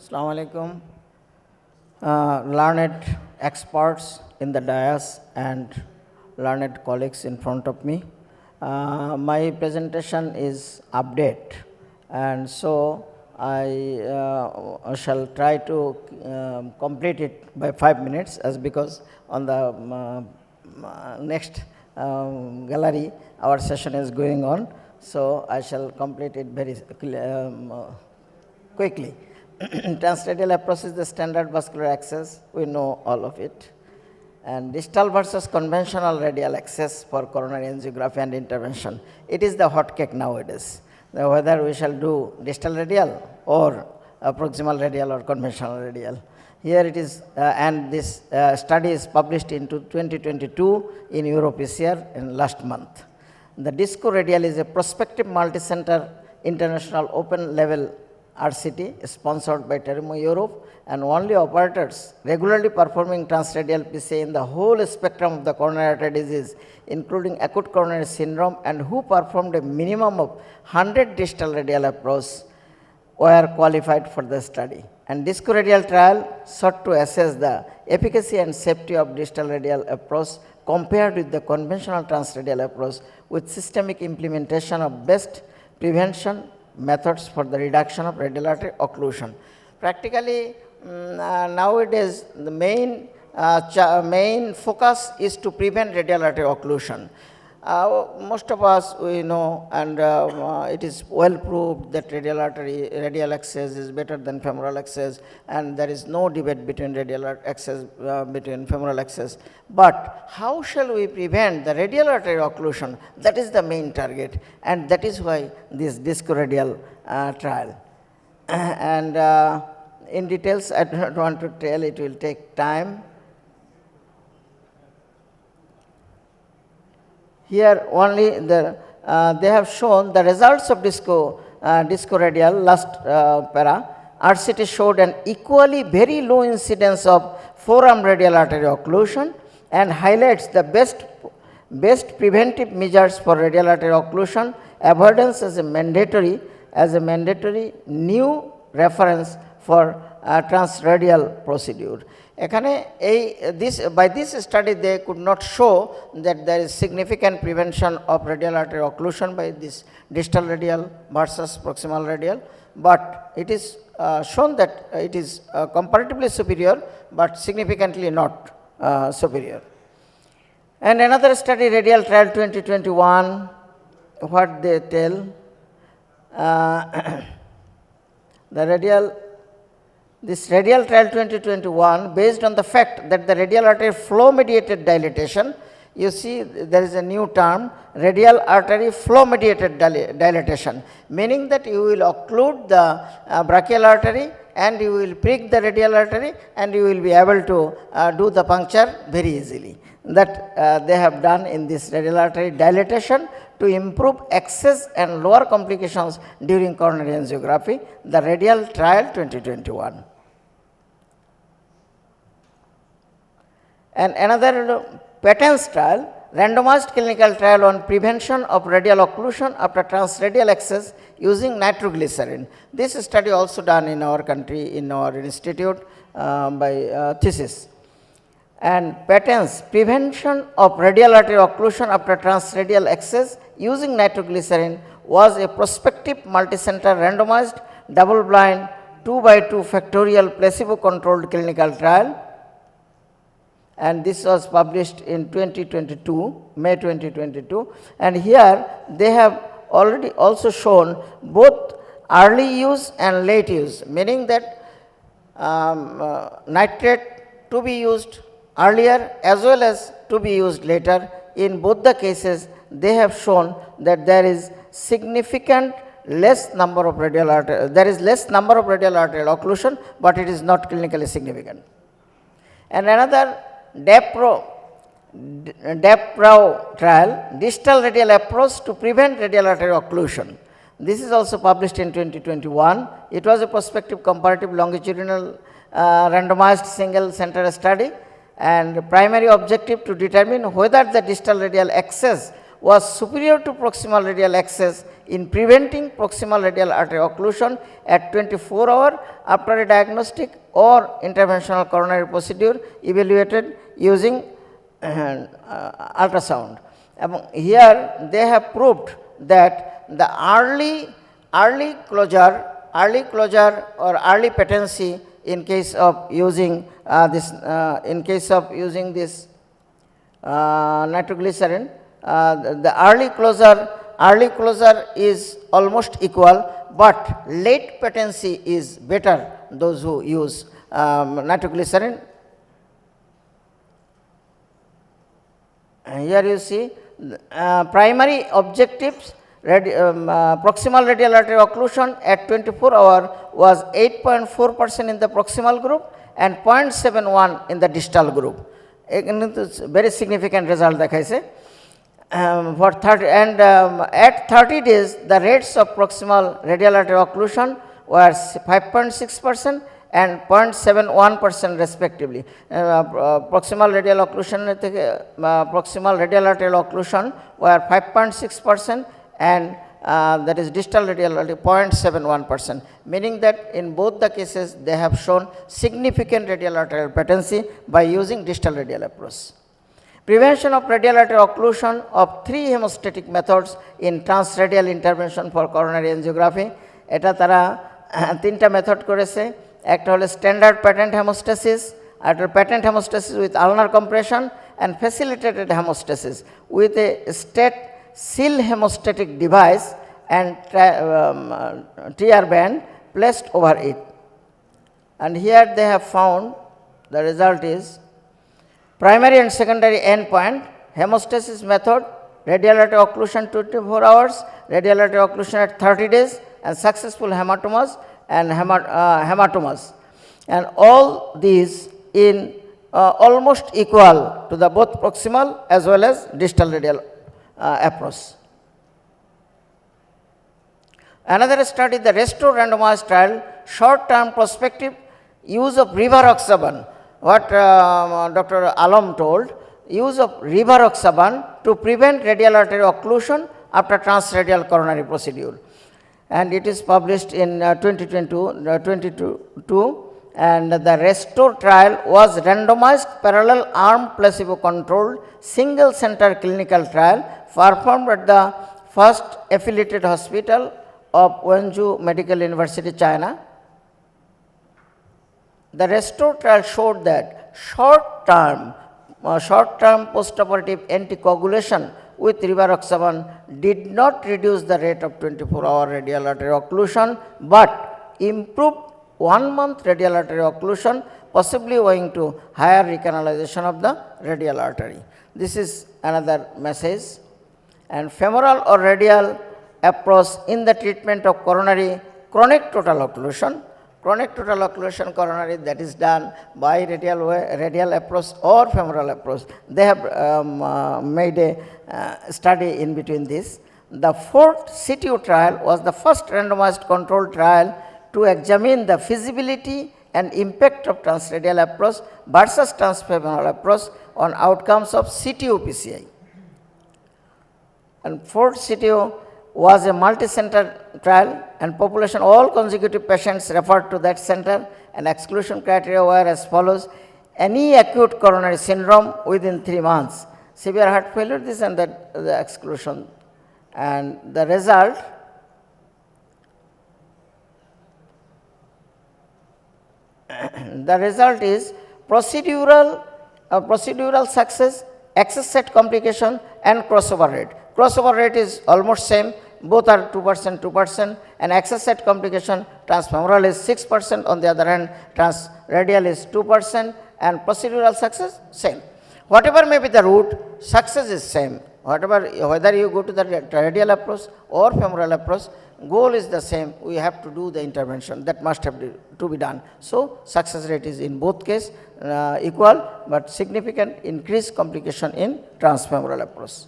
Assalamu alaikum. Learned experts in the dais and learned colleagues in front of me. My presentation is update, and so I shall try to complete it by 5 minutes, as because on the next gallery our session is going on, so I shall complete it very quickly. Transradial approach is the standard vascular access, we know all of it. And distal versus conventional radial access for coronary angiography and intervention. It is the hot cake nowadays. Now, whether we shall do distal radial or proximal radial or conventional radial. Here it is, and this study is published in 2022 in Europe this year, in last month. The disco radial is a prospective multi-center international open level RCT sponsored by Termo Europe, and only operators regularly performing transradial PCA in the whole spectrum of the coronary artery disease, including acute coronary syndrome, and who performed a minimum of 100 distal radial approach were qualified for the study. And disco radial trial sought to assess the efficacy and safety of distal radial approach compared with the conventional transradial approach, with systemic implementation of best prevention methods for the reduction of radial artery occlusion. Practically, nowadays the main focus is to prevent radial artery occlusion. Most of us we know, and it is well proved that radial access is better than femoral access, and there is no debate between radial access between femoral access. But how shall we prevent the radial artery occlusion? That is the main target, and that is why this disco radial trial. And in details, I do not want to tell; it will take time. Here only they have shown the results of disco radial last para. RCT showed an equally very low incidence of forearm radial artery occlusion and highlights the best preventive measures for radial artery occlusion, avoidance as a mandatory new reference for transradial procedure. By this study they could not show that there is significant prevention of radial artery occlusion by this distal radial versus proximal radial, but it is shown that it is comparatively superior, but significantly not superior. And another study, Radial Trial 2021, what they tell, this radial trial 2021, based on the fact that the radial artery flow mediated dilatation, you see there is a new term, radial artery flow mediated dilatation, meaning that you will occlude the brachial artery and you will prick the radial artery and you will be able to do the puncture very easily. That they have done in this radial artery dilatation to improve access and lower complications during coronary angiography, the Radial Trial 2021. And another patents trial, randomized clinical trial on prevention of radial occlusion after transradial access using nitroglycerin. This study also done in our country, in our institute by thesis. And patents, prevention of radial artery occlusion after transradial access using nitroglycerin was a prospective multicenter randomized double-blind 2x2 factorial placebo-controlled clinical trial, and this was published in 2022, May 2022, and here they have already also shown both early use and late use, meaning that nitrate to be used earlier as well as to be used later. In both the cases, they have shown that there is significant less number of radial arterial, there is less number of radial arterial occlusion, but it is not clinically significant. And another DAPRO trial, distal radial approach to prevent radial arterial occlusion. This is also published in 2021. It was a prospective comparative longitudinal randomized single center study, and primary objective to determine whether the distal radial access was superior to proximal radial access in preventing proximal radial artery occlusion at 24-hour after a diagnostic or interventional coronary procedure evaluated using ultrasound. Here they have proved that the early closure or early patency in case of using this nitroglycerin, the early closure is almost equal, but late patency is better those who use nitroglycerin. Here you see primary objectives. Proximal radial artery occlusion at 24-hour was 8.4% in the proximal group and 0.71 in the distal group. Very significant result দেখাইছে. At 30 days, the rates of proximal radial artery occlusion were 5.6% and 0.71% respectively. Proximal radial occlusion proximal radial arterial occlusion were 5.6% and that is distal radial 0.71%, meaning that in both the cases they have shown significant radial arterial patency by using distal radial approach. Prevention of radial arterial occlusion of 3 hemostatic methods in transradial intervention for coronary angiography. এটা তারা 3টা method করেছে। একটা হলো standard patent hemostasis, একটা patent hemostasis with ulnar compression and facilitated hemostasis with a state seal hemostatic device and tear band placed over it. And here they have found the result is primary and secondary endpoint, hemostasis method, radial artery occlusion 24 hours, radial artery occlusion at 30 days, and successful hematomas and hematomas. And all these in almost equal to the both proximal as well as distal radial approach. Another study, the Restore randomized trial, short-term prospective use of rivaroxaban. What Dr. Alam told, use of rivaroxaban to prevent radial artery occlusion after transradial coronary procedure. And it is published in 2022, and the Restore trial was randomized parallel arm placebo controlled single center clinical trial performed at the first affiliated hospital of Wenzhou Medical University, China. The Restore trial showed that short-term postoperative anticoagulation with rivaroxaban did not reduce the rate of 24-hour radial artery occlusion, but improved 1-month radial artery occlusion, possibly owing to higher recanalization of the radial artery. This is another message. And femoral or radial approach in the treatment of coronary chronic total occlusion. Chronic total occlusion coronary, that is done by radial approach or femoral approach. They have made a study in between this. The 4th CTO trial was the first randomized controlled trial to examine the feasibility and impact of transradial approach versus transfemoral approach on outcomes of CTO PCI. And 4th CTO was a multi-center trial, and population all consecutive patients referred to that center, and exclusion criteria were as follows: any acute coronary syndrome within 3 months, severe heart failure, this and that, the exclusion. And the result is procedural success, access site complication, and crossover rate. Crossover rate is almost same, both are 2%, and access site complication, transfemoral is 6%, on the other hand transradial is 2%, and procedural success same. Whatever may be the route, success is same. Whether you go to the radial approach or femoral approach, goal is the same. We have to do the intervention that must have to be done. So success rate is in both case equal, but significant increased complication in transfemoral approach.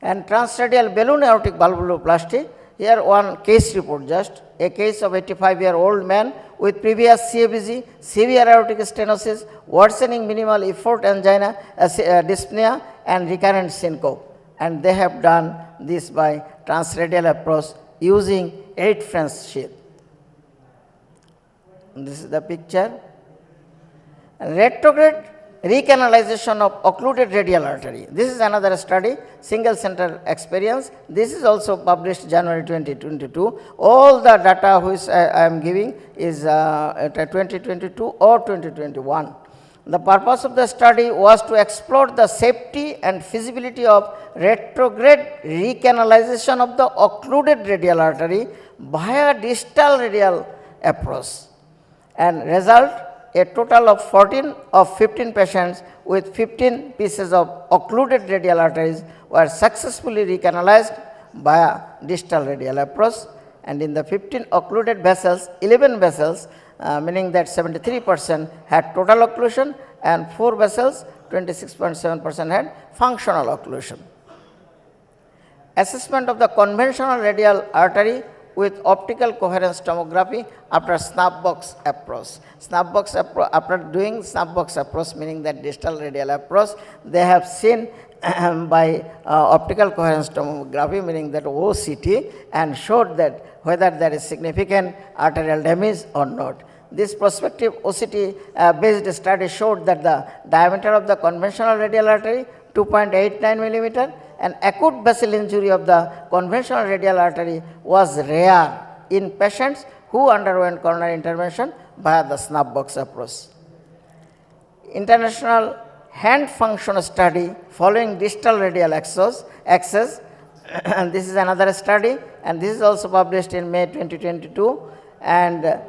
And transradial balloon aortic valvuloplasty, here one case report, just a case of 85-year-old man with previous CABG, severe aortic stenosis, worsening minimal effort angina, dyspnea, and recurrent syncope. and they have done this by transradial approach using 8 French sheath. This is the picture. Retrograde recanalization of occluded radial artery. This is another study, single center experience. This is also published January 2022. All the data which I am giving is 2022 or 2021. The purpose of the study was to explore the safety and feasibility of retrograde recanalization of the occluded radial artery via distal radial approach, and result a total of 15 patients with 15 pieces of occluded radial arteries were successfully recanalized via distal radial approach, and in the 15 occluded vessels, 11 vessels, meaning that 73% had total occlusion, and 4 vessels, 26.7% had functional occlusion. Assessment of the conventional radial artery with optical coherence tomography after snapbox approach. After doing snapbox approach, meaning that distal radial approach, they have seen by optical coherence tomography, meaning that OCT, and showed that whether there is significant arterial damage or not. This prospective OCT based study showed that the diameter of the conventional radial artery 2.89 millimeter, and acute vessel injury of the conventional radial artery was rare in patients who underwent coronary intervention via the snapbox approach. International hand function study following distal radial access, and this is another study, and this is also published in May 2022, and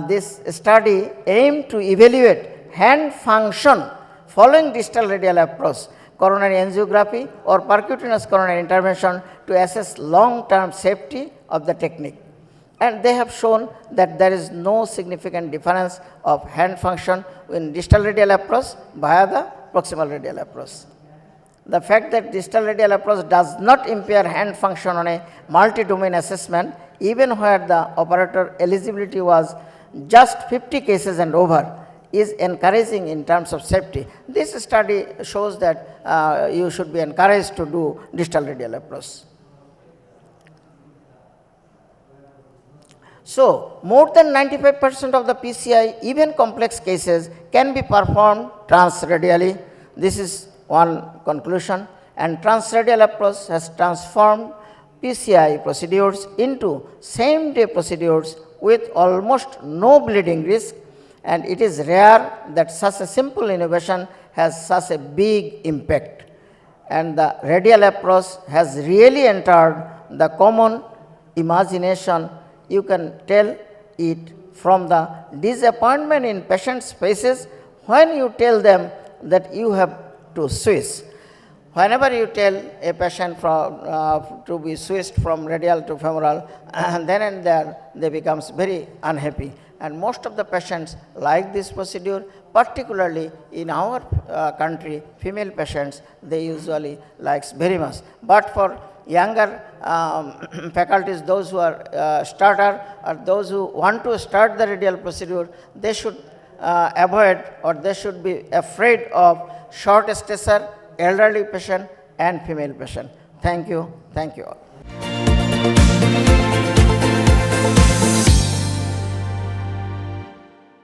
this study aimed to evaluate hand function following distal radial approach, coronary angiography or percutaneous coronary intervention to assess long-term safety of the technique. And they have shown that there is no significant difference of hand function in distal radial approach via the proximal radial approach. The fact that distal radial approach does not impair hand function on a multi-domain assessment, even where the operator eligibility was just 50 cases and over, is encouraging in terms of safety. This study shows that you should be encouraged to do distal radial approach. So, more than 95% of the PCI, even complex cases, can be performed transradially. This is one conclusion, and transradial approach has transformed PCI procedures into same-day procedures with almost no bleeding risk, and it is rare that such a simple innovation has such a big impact. And the radial approach has really entered the common imagination. You can tell it from the disappointment in patients' faces when you tell them that you have to switch. Whenever you tell a patient to be switched from radial to femoral, then and there they becomes very unhappy. And most of the patients like this procedure, particularly in our country, female patients, they usually likes very much. But for younger faculties, those who are starter or those who want to start the radial procedure, they should avoid, or they should be afraid of short stature, elderly patient and female patient. Thank you all.